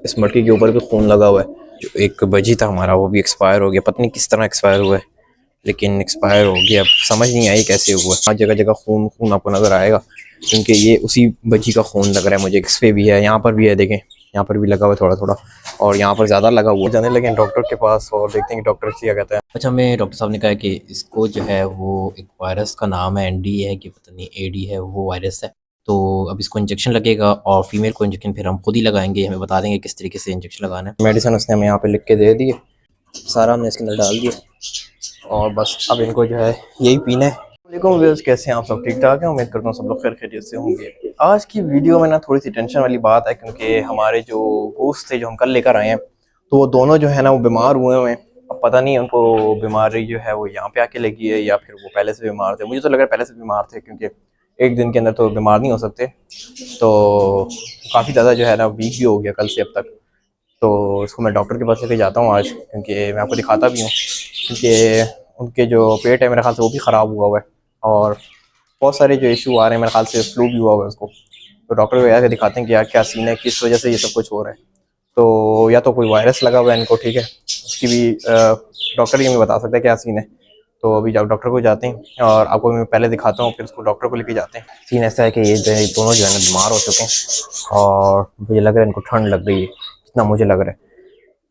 इस मटकी के ऊपर भी खून लगा हुआ है। जो एक बजी था हमारा वो भी एक्सपायर हो गया, पता नहीं किस तरह एक्सपायर हुआ है, लेकिन एक्सपायर हो गया। अब समझ नहीं आई कैसे हुआ। हर जगह जगह खून खून आपको नज़र आएगा क्योंकि ये उसी बजी का खून लग रहा है मुझे। इस पे भी है, यहाँ पर भी है, देखें यहाँ पर भी लगा हुआ है थोड़ा थोड़ा, और यहाँ पर ज़्यादा लगा हुआ। जाने लगे डॉक्टर के पास और देखते हैं कि डॉक्टर क्या कहता है। अच्छा, हमें डॉक्टर साहब ने कहा कि इसको जो है वो एक वायरस का नाम है, एनडी है कि पता नहीं एडी है, वो वायरस है। तो अब इसको इंजेक्शन लगेगा और फीमेल को इंजेक्शन फिर हम खुद ही लगाएंगे, हमें बता देंगे किस तरीके से इंजेक्शन लगाना है। मेडिसिन उसने हमें यहाँ पे लिख के दे दिए, सारा हमने इसके अंदर डाल दिया और बस अब इनको जो है यही पीना है। व्यूअर्स, कैसे हैं आप सब? ठीक ठाक हैं, उम्मीद करता हूँ सब लोग खैर खैरियत से होंगे। आज की वीडियो में ना थोड़ी सी टेंशन वाली बात है क्योंकि हमारे जो गोश्त थे जो हम कल लेकर आए हैं तो वो दोनों जो है ना वो बीमार हुए हुए हैं। अब पता नहीं उनको बीमारी जो है वो यहाँ पे आके लगी है या फिर वो पहले से बीमार थे। मुझे तो लग रहा है पहले से बीमार थे क्योंकि एक दिन के अंदर तो बीमार नहीं हो सकते। तो काफ़ी ज़्यादा जो है ना वीक भी हो गया कल से अब तक। तो इसको मैं डॉक्टर के पास लेके जाता हूँ आज, क्योंकि मैं आपको दिखाता भी हूँ क्योंकि उनके जो पेट है मेरे ख्याल से वो भी ख़राब हुआ हुआ है और बहुत सारे जो इशू आ रहे हैं, मेरे ख्याल से फ्लू भी हुआ हुआ है उसको। तो डॉक्टर को जाकर दिखाते हैं कि यार क्या सीन है, किस वजह से ये सब कुछ हो रहा है। तो या तो कोई वायरस लगा हुआ है इनको, ठीक है, उसकी भी डॉक्टर ही हमें बता सकता है क्या सीन है। तो अभी जब डॉक्टर को जाते हैं और आपको मैं पहले दिखाता हूँ, फिर उसको डॉक्टर को लेके जाते हैं। सीन ऐसा है कि ये दोनों जो है ना बीमार हो चुके हैं और मुझे लग रहा है इनको ठंड लग रही है, जितना मुझे लग रहा है,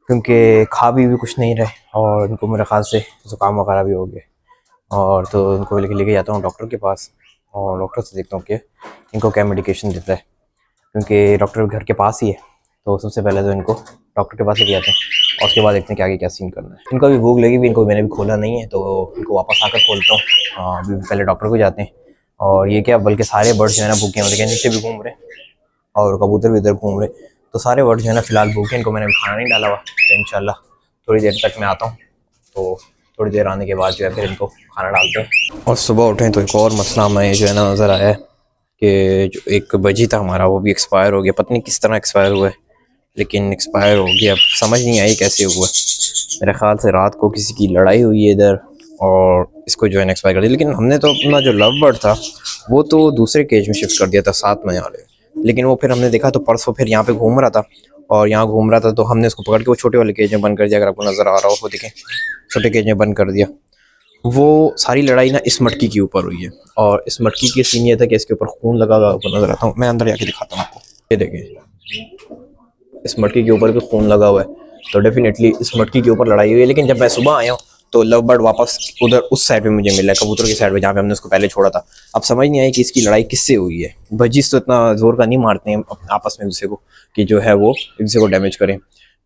क्योंकि खा भी कुछ नहीं रहे और इनको मेरे ख्याल से ज़ुकाम वगैरह भी हो गया। और तो इनको लेके जाता हूँ डॉक्टर के पास और डॉक्टर से देखता हूँ कि इनको क्या मेडिकेशन देता है, क्योंकि डॉक्टर घर के पास ही है। तो सबसे पहले तो इनको डॉक्टर के पास लेके जाते हैं और उसके बाद देखते हैं कि आगे क्या सीन करना है। इनको भी भूख लगी भी, इनको मैंने भी खोला नहीं है तो इनको वापस आकर खोलता हूँ। अभी पहले डॉक्टर को जाते हैं। और ये क्या, बल्कि सारे बर्ड्स जो है ना भूखे हैं, मतलब नीचे भी घूम रहे और कबूतर भी इधर घूम रहे, तो सारे बर्ड्स जो है ना फिलहाल भूखे। इनको मैंने खाना नहीं डाला हुआ, तो इंशाल्लाह थोड़ी देर तक मैं आता हूँ। तो थोड़ी देर आने के बाद जो है फिर इनको खाना डालते हैं। और सुबह उठें तो एक और मसला हमें जो है ना नज़र आया है कि जो एक बजी था हमारा वो भी एक्सपायर हो गया, पता नहीं किस तरह एक्सपायर हुआ है, लेकिन एक्सपायर हो गया। अब समझ नहीं आई कैसे हुआ। मेरे ख्याल से रात को किसी की लड़ाई हुई है इधर और इसको जो है एक्सपायर कर दिया। लेकिन हमने तो अपना जो लव बर्ड था वो तो दूसरे केज में शिफ्ट कर दिया था, साथ में वाले, लेकिन वो फिर हमने देखा तो परसों फिर यहाँ पे घूम रहा था और यहाँ घूम रहा था तो हमने उसको पकड़ के वो छोटे वाले केज में बंद कर दिया। अगर आपको नज़र आ रहा हो तो देखें, छोटे केज में बंद कर दिया। वो सारी लड़ाई ना इस मटकी के ऊपर हुई है और इस मटकी की सीन ये था कि इसके ऊपर खून लगा हुआ नज़र आता हूँ। मैं अंदर जाके दिखाता हूँ आपको, ये देखें इस मटकी के ऊपर भी खून लगा हुआ है। तो डेफिनेटली इस मटकी के ऊपर लड़ाई हुई है। लेकिन जब मैं सुबह आया हूँ तो लव बर्ड वापस उधर उस साइड पे मुझे मिला है, कबूतर की साइड पे जहाँ पे हमने उसको पहले छोड़ा था। अब समझ नहीं आई कि इसकी लड़ाई किससे हुई है। भजीज तो इतना जोर का नहीं मारते हैं आपस में दूसरे को कि जो है वो एक दूसरे को डैमेज करें।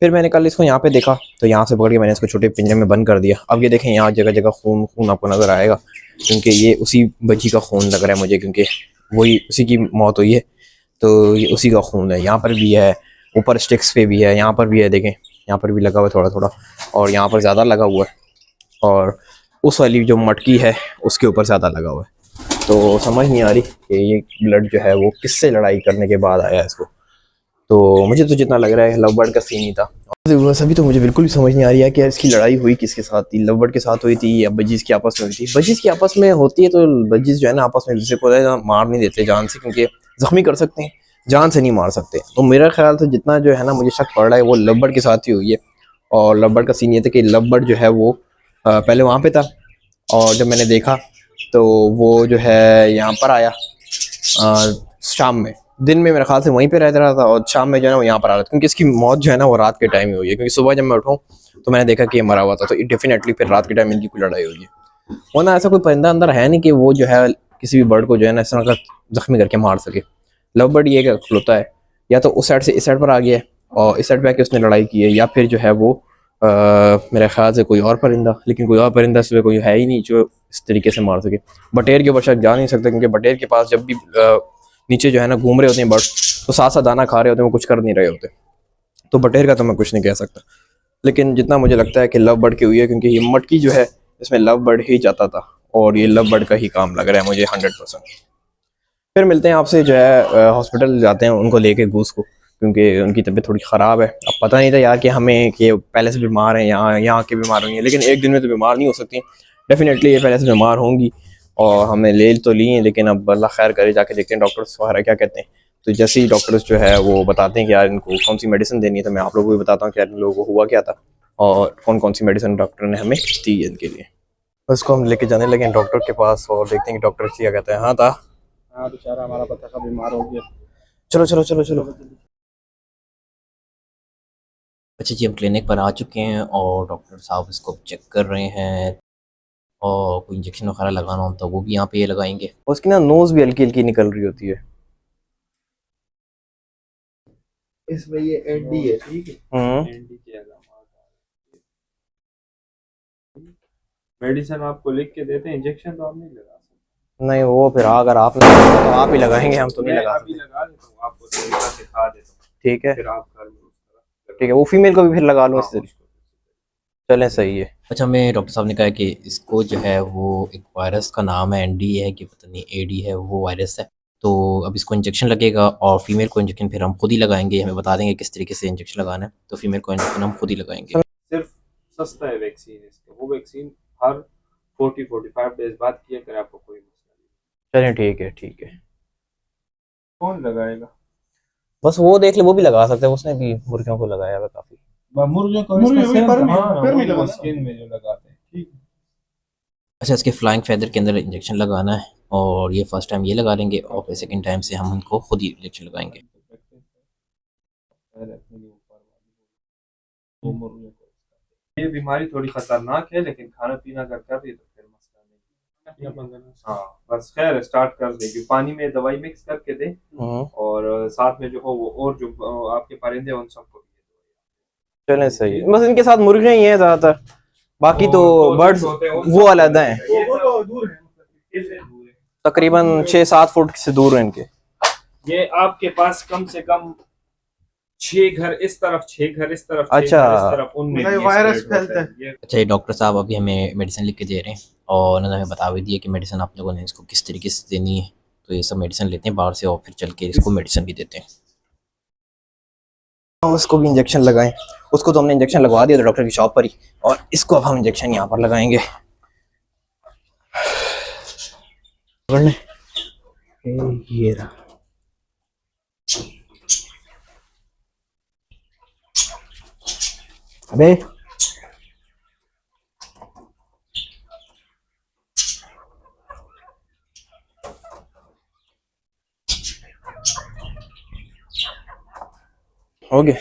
फिर मैंने कल इसको यहाँ पे देखा तो यहाँ से पकड़ के मैंने इसको छोटे पिंजरे में बंद कर दिया। अब ये देखें यहाँ जगह जगह खून खून आपको नज़र आएगा क्योंकि ये उसी बजी का खून लग रहा है मुझे, क्योंकि वही उसी की मौत हुई है तो ये उसी का खून है। यहाँ पर भी है, ऊपर स्टिक्स पे भी है, यहाँ पर भी है, देखें यहाँ पर भी लगा हुआ है थोड़ा थोड़ा और यहाँ पर ज़्यादा लगा हुआ है और उस वाली जो मटकी है उसके ऊपर ज़्यादा लगा हुआ है। तो समझ नहीं आ रही कि ये ब्लड जो है वो किससे लड़ाई करने के बाद आया इसको। तो मुझे तो जितना लग रहा है लव बर्ड का सीन ही था। अभी तो मुझे बिल्कुल भी समझ नहीं आ रही है कि इसकी लड़ाई हुई किसके साथ थी, लव बर्ड के साथ हुई थी या बजीज की आपस में हुई थी। बजीज की आपस में होती है तो बजीज जो है ना आपस में दूसरे को मार नहीं देते जान से, क्योंकि जख्मी कर सकते हैं, जान से नहीं मार सकते। तो मेरा ख्याल से जितना जो है ना मुझे शक पड़ रहा है वो लव बर्ड के साथ ही हुई है। और लव बर्ड का सीन ये था कि लव बर्ड जो है वो पहले वहाँ पे था और जब मैंने देखा तो वो जो है यहाँ पर आया शाम में। दिन में मेरे ख्याल से वहीं पे रहता रहा था और शाम में जो है ना वो यहाँ पर आ रहा था, क्योंकि इसकी मौत जो है ना वो रात के टाइम ही हुई है। क्योंकि सुबह जब मैं उठाऊँ तो मैंने देखा कि ये मरा हुआ था, तो डेफिनेटली फिर रात के टाइम इनकी कोई लड़ाई हुई है। वरना ऐसा कोई परिंदा अंदर है नहीं कि वो जो है किसी भी बर्ड को जो है ना इस तरह का जख्मी करके मार सके। लव बर्ड ये होता है या तो उस साइड से इस साइड पर आ गया है और इस साइड पे आके उसने लड़ाई की है, या फिर जो है वो मेरे ख्याल से कोई और परिंदा, लेकिन कोई और परिंदा इसमें कोई है ही नहीं जो इस तरीके से मार सके। बटेर के ऊपर शायद जा नहीं सकता, क्योंकि बटेर के पास जब भी नीचे जो है ना घूम रहे होते हैं बर्ड तो साथ साथ दाना खा रहे होते हैं, वो कुछ कर नहीं रहे होते। तो बटेर का तो मैं कुछ नहीं कह सकता, लेकिन जितना मुझे लगता है कि लव बर्ड की हुई है, क्योंकि ये मटकी जो है इसमें लव बर्ड ही जाता था और ये लव बर्ड का ही काम लग रहा है मुझे 100%। फिर मिलते हैं आपसे जो है हॉस्पिटल जाते हैं उनको लेके गूस को, क्योंकि उनकी तबीयत थोड़ी ख़राब है। अब पता नहीं था यार कि हमें कि पहले से बीमार हैं, यहाँ के बीमार होंगी, लेकिन एक दिन में तो बीमार नहीं हो सकती। डेफिनेटली ये पहले से बीमार होंगी और हमने ले तो ली हैं, लेकिन अब अल्लाह खैर करे, जाके देखते हैं डॉक्टर्स वगैरह क्या कहते हैं। तो जैसे ही डॉक्टर्स जो है वो बताते हैं कि यार इनको कौन सी मेडिसिन देनी है, तो मैं आप लोगों को भी बताता हूँ कि यार इन लोगों को हुआ क्या था और कौन कौन सी मेडिसिन डॉक्टर ने हमें दी है इनके लिए। बस को हम लेके जाने लगे डॉक्टर के पास और देखते हैं कि डॉक्टर क्या कहते हैं। हाँ था, हाँ बेचारा हमारा बच्चा का बीमार हो गया। चलो चलो चलो चलो। अच्छा जी, हम क्लिनिक पर आ चुके हैं और डॉक्टर साहब इसको चेक कर रहे हैं और कोई इंजेक्शन वगैरह लगाना हो तो वो भी यहाँ पे ये लगाएंगे। उसकी ना नोज भी हल्की हल्की निकल रही होती है। इसमें ये एनडी है, ठीक है। एनडी के मेडिसिन आपको लिख के देते हैं, इंजेक्शन तो आप नहीं लगा सकते। नहीं, वो फिर अगर आप लगाएंगे तो आप ही लगाएंगे, हम तो नहीं लगा अभी सकते। लगा देता हूँ, आपको तरीका दिखा देता हूँ, ठीक है, फिर आप कर लो उस तरह। ठीक है, वो फीमेल को भी फिर लगा लो हाँ, इस तरीके। उसको। चलें, सही है। अच्छा, हमें डॉक्टर साहब ने कहा कि इसको जो है वो एक वायरस का नाम है, एनडी है कि पता नहीं एडी है, वो वायरस है। तो अब इसको इंजेक्शन लगेगा और फीमेल को इंजेक्शन फिर हम खुद ही लगाएंगे, हमें बता देंगे किस तरीके से इंजेक्शन लगाना है, तो फीमेल को इंजेक्शन हम खुद ही लगाएंगे। सिर्फ सस्ता है वैक्सीन इसका, वो वैक्सीन हर 40-45 डेज बाद किया करें, आपको कोई मसला नहीं। चलें, ठीक है, ठीक है। कौन लगाएगा? बस वो देख ले, वो भी लगा सकते हैं, उसने भी मुर्गियों को लगाया हुआ काफी। मुर्गियों को स्किन में जो लगाते हैं, ठीक है। अच्छा, इसके फ्लाइंग फैदर के अंदर इंजेक्शन लगाना है और ये फर्स्ट टाइम ये लगा लेंगे और फिर सेकंड टाइम से हम उनको खुद ही इंजेक्शन लगाएंगे। ये बीमारी थोड़ी खतरनाक है, लेकिन खाना पीना अगर कर रही है तो फिर मसला नहीं। हाँ, बस खैर स्टार्ट कर देगी, पानी में दवाई मिक्स करके दे और साथ में जो हो वो और जो आपके परिंदे उन सबको भी। चलें, सही है। बस इनके साथ मुर्गियां ही हैं ज्यादातर, बाकी तो बर्ड्स वो अलग हैं, तकरीबन 6-7 फुट से दूर है इनके। ये आपके पास कम से कम 6 घर इस तरफ, 6 घर इस तरफ, 6 अच्छा, घर इस तरफ, उनमें ये वायरस फैलता है। अच्छा, ये डॉक्टर साहब अभी हमें मेडिसिन लिख के दे रहे हैं और उन्होंने हमें बता भी दिया कि मेडिसिन आप लोगों ने इसको किस तरीके से देनी है। तो ये सब मेडिसिन लेते हैं बाहर से और फिर चल के इसको मेडिसिन भी देते हैं। उसको भी इंजेक्शन लगाएं। उसको तो हमने इंजेक्शन लगवा दिया था डॉक्टर की शॉप पर ही, और इसको अब हम इंजेक्शन यहाँ पर लगाएंगे। ये रहा। अबे हो गया।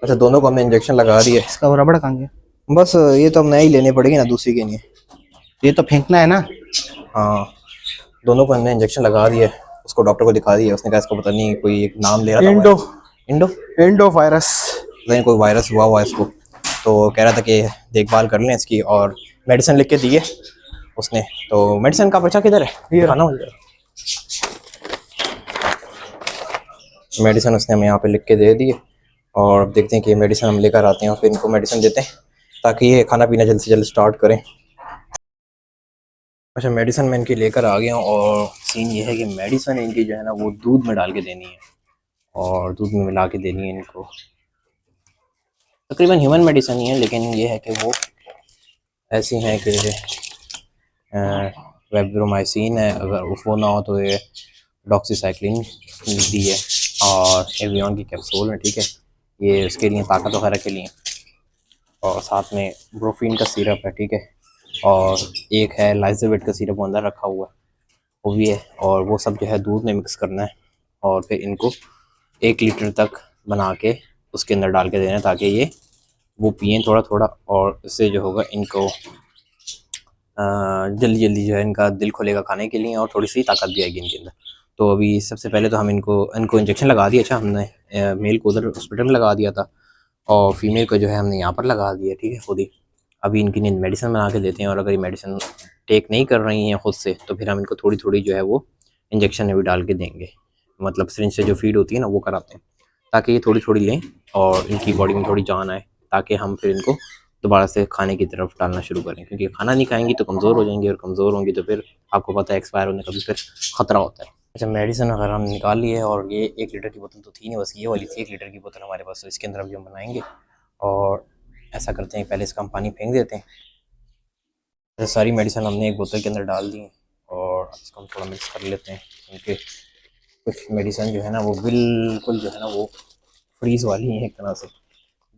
अच्छा, दोनों को हमने इंजेक्शन लगा दिया। इसका रबड़ कहाँ गया? बस ये तो अब नया ही लेने पड़ेगी ना, दूसरी के लिए। ये तो फेंकना है ना। हाँ, दोनों को हमने इंजेक्शन लगा दिया। उसको डॉक्टर को दिखा दिया, उसने कहा इसको पता नहीं कोई एक नाम ले रहा था, इंडो इंडो इंडो वायरस, पता नहीं कोई वायरस हुआ इसको। तो कह रहा था कि देखभाल कर लें इसकी, और मेडिसिन लिख के दी है उसने। तो मेडिसिन का पर्चा किधर है? ये खाना हो जाए। मेडिसिन उसने हमें यहाँ पे लिख के दे दी है और अब देखते हैं कि ये मेडिसिन हम लेकर आते हैं और फिर इनको मेडिसिन देते हैं ताकि ये खाना पीना जल्द से जल्द स्टार्ट करें। अच्छा, मेडिसिन मैं इनकी लेकर आ गया हूँ और सीन ये है कि मेडिसिन इनकी जो है ना वो दूध में डाल के देनी है और दूध में मिला के देनी है इनको। तकरीबन ह्यूमन मेडिसिन ही है, लेकिन ये है कि वो ऐसी हैं कि वेब्रोमाइसिन है, अगर वो ना हो तो ये डॉक्सीसाइक्लिन दी है और एवियन की कैप्सूल है, ठीक है, ये उसके लिए ताकत वगैरह के लिए। और साथ में ब्रोफीन का सिरप है, ठीक है, और एक है लाइजोवेट का सिरप वो अंदर रखा हुआ है, वो भी है। और वो सब जो है दूध में मिक्स करना है और फिर इनको 1 लीटर तक बना के उसके अंदर डाल के देना है ताकि ये वो पिएँ थोड़ा थोड़ा, और इससे जो होगा इनको जल्दी जल्दी जो है इनका दिल खोलेगा खाने के लिए और थोड़ी सी ताकत भी आएगी इनके अंदर। तो अभी सबसे पहले तो हम इनको इंजेक्शन लगा दिया। अच्छा, हमने मेल को उधर हॉस्पिटल में लगा दिया था और फीमेल को जो है हमने यहाँ पर लगा दिया, ठीक है, खुद ही। अभी इनकी मेडिसिन बना के देते हैं और अगर ये मेडिसिन टेक नहीं कर रही हैं खुद से तो फिर हम इनको थोड़ी थोड़ी जो है वो इंजेक्शन में भी डाल के देंगे, मतलब सिरिंज से जो फीड होती है ना वो कराते हैं ताकि ये थोड़ी थोड़ी लें और इनकी बॉडी में थोड़ी जान आए, ताकि हम फिर इनको दोबारा से खाने की तरफ डालना शुरू करें, क्योंकि खाना नहीं खाएंगी तो कमज़ोर हो जाएंगी और कमज़ोर होंगी तो फिर आपको पता है एक्सपायर होने का भी फिर ख़तरा होता है। अच्छा, मेडिसिन अगर हम निकाल लिए और ये 1 लीटर की बोतल तो थी नहीं, बस ये वाली थी 1 लीटर की बोतल हमारे पास, तो इसके अंदर अभी हम बनाएंगे। और ऐसा करते हैं, पहले इसका हम पानी फेंक देते हैं। तो सारी मेडिसिन हमने एक बोतल के अंदर डाल दी और इसको हम थोड़ा मिक्स कर लेते हैं, क्योंकि कुछ मेडिसिन जो है ना वो बिल्कुल जो है ना वो फ्रीज वाली है एक तरह से।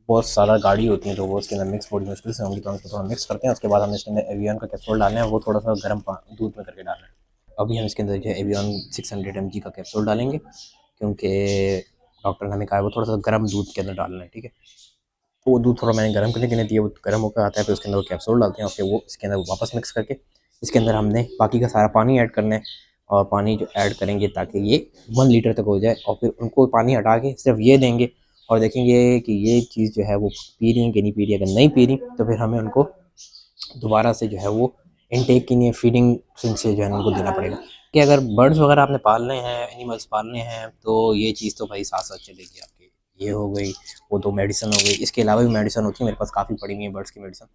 बहुत सारा गाड़ी होती है तो वो उसके अंदर मिक्स बड़ी मुश्किल से होंगी, तो हम इसको थोड़ा मिक्स करते हैं। उसके बाद हमने इसके अंदर एवियन का कैप्सूल डालना है, वो थोड़ा सा गर्म दूध में करके डालना है। अभी हम इसके अंदर जो है एवियन 600 mg का कैप्सूल डालेंगे, क्योंकि डॉक्टर ने हमें कहा है वो थोड़ा सा गर्म दूध के अंदर डालना है, ठीक है। तो वो दूध थोड़ा मैंने गर्म करने के लिए दिया, वो गर्म होकर आता है, फिर उसके अंदर वो कैप्सूल डालते हैं और फिर वो इसके अंदर वापस मिक्स करके इसके अंदर हमने बाकी का सारा पानी ऐड करना है। और पानी जो ऐड करेंगे ताकि ये 1 लीटर तक हो जाए, और फिर उनको पानी हटा के सिर्फ ये देंगे और देखेंगे कि ये चीज़ जो है वो पी रही है कि नहीं पी रही। अगर नहीं पी रही तो फिर हमें उनको दोबारा से जो है वो इनटेक के लिए फीडिंग से जो है उनको देना पड़ेगा। कि अगर बर्ड्स वगैरह आपने पालने हैं, एनिमल्स पालने हैं, तो ये चीज़ तो भाई साथ साथ चलेगी आपकी। ये हो गई, वो तो मेडिसिन हो गई, इसके अलावा भी मेडिसिन होती है मेरे पास काफ़ी पड़ी हुई है बर्ड्स की मेडिसिन।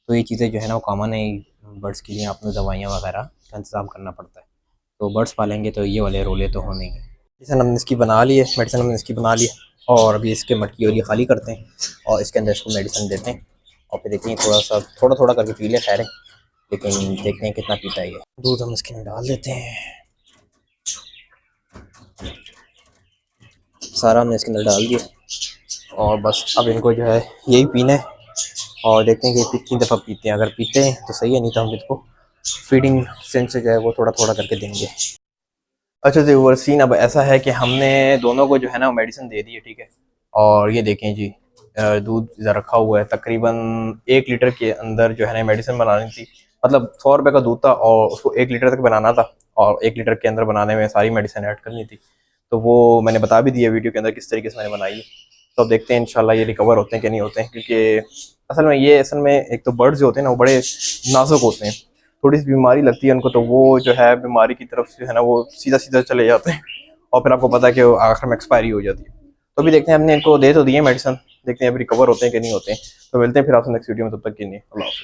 तो ये चीज़ें जो है ना वो कॉमन है, बर्ड्स के लिए आपने दवाइयाँ वगैरह का इंतज़ाम करना पड़ता है। तो बर्ड्स पालेंगे तो ये वाले रोले तो होने ही। मेडिसिन हमने इसकी बना ली है, मेडिसिन हमने इसकी बना ली है, और अभी इसके मटकी और ये खाली करते हैं और इसके अंदर इसको मेडिसिन देते हैं और फिर देखते हैं थोड़ा थोड़ा करके पी ले खैर, लेकिन देखते हैं कितना पीता है ये। दूध हम इसके अंदर डाल देते हैं, सारा हमने इसके अंदर डाल दिया और बस अब इनको जो है यही पीना है और देखते हैं कि कितनी दफ़ा पीते हैं। अगर पीते हैं तो सही है, नहीं तो हम इसको फीडिंग से जो है वो थोड़ा थोड़ा करके देंगे। अच्छा जी वो सीन अब ऐसा है कि हमने दोनों को जो है ना वो मेडिसिन दे दी है, ठीक है। और ये देखें जी दूध इधर रखा हुआ है, तकरीबन 1 लीटर के अंदर जो है ना मेडिसिन बनानी थी। मतलब 100 रुपये का दूध था और उसको 1 लीटर तक बनाना था, और 1 लीटर के अंदर बनाने में सारी मेडिसिन ऐड करनी थी। तो वो मैंने बता भी दिया वीडियो के अंदर किस तरीके से मैंने बनाई है। तो अब देखते हैं इंशाल्लाह ये रिकवर होते हैं कि नहीं होते हैं, क्योंकि असल में एक तो बर्ड्स जो होते हैं ना वो बड़े नाजुक होते हैं। थोड़ी सी बीमारी लगती है उनको तो वो जो है बीमारी की तरफ जो है ना वो सीधा सीधा चले जाते हैं और फिर आपको पता है कि वो आखिर में एक्सपायरी हो जाती है। तो अभी देखते हैं, हमने इनको दे तो दिए मेडिसिन, देखते हैं अभी रिकवर होते हैं कि नहीं होते हैं। तो मिलते हैं फिर आपसे नेक्स्ट वीडियो में, तब तक के लिए अल्लाह हाफ़िज़।